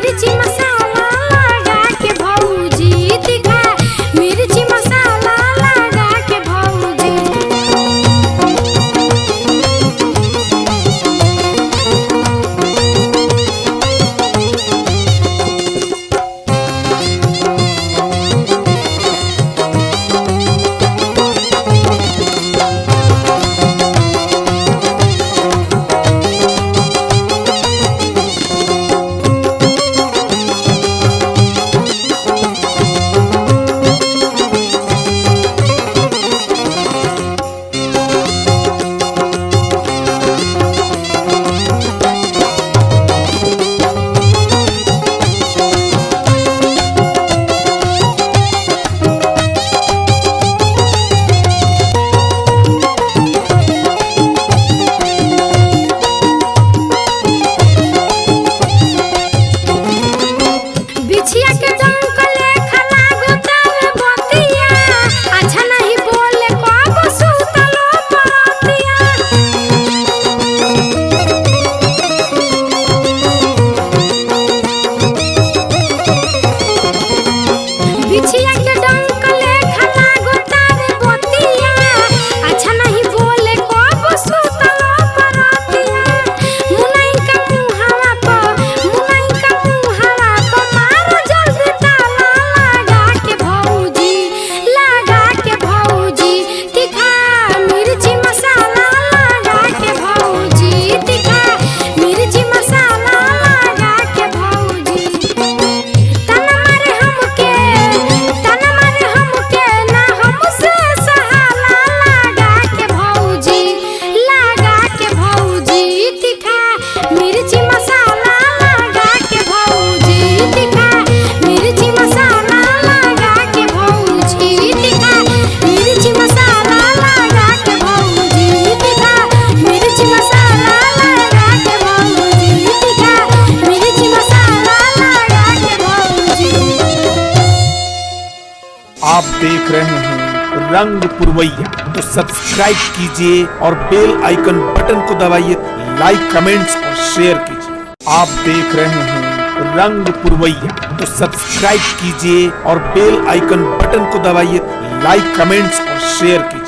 मिर्ची मसाला लगा के भौजी तीखा मिर्ची मसाला लगा के भौजी। बिछिया के डंक लेखा लागो तारे बतिया अच्छा नहीं बोले कब सुतलो परतिया। बिछिया के डंक लेखा लागो तारे बतिया अच्छा नहीं बोले कब सुतलो परतिया। मुनई का मुहावा पर मारो जल्दी ताला लगा के भौजी तीखा मिर्ची मसाला लगा के भौजी तीखा मिर्ची मसाला लगा के भौजी। तना मारे हमके ना हमसे सहाला लगा के भौजी तीखा मिर्ची मसाला लगा के भौजी तीखा मिर्ची मसाला लगा के भौजी तीखा मिर्ची मसाला लगा के भौजी तीखा मिर्ची मसाला लगा के भौजी तीखा मिर्ची मसाला लगा के भौजी। आप देख रहे हैं रंग पुरवैया, तो सब्सक्राइब कीजिए और बेल आइकन बटन को दबाइए, लाइक कमेंट्स और शेयर कीजिए। आप देख रहे हैं रंग पुरवैया, तो सब्सक्राइब कीजिए और बेल आइकन बटन को दबाइए, लाइक कमेंट्स और शेयर कीजिए।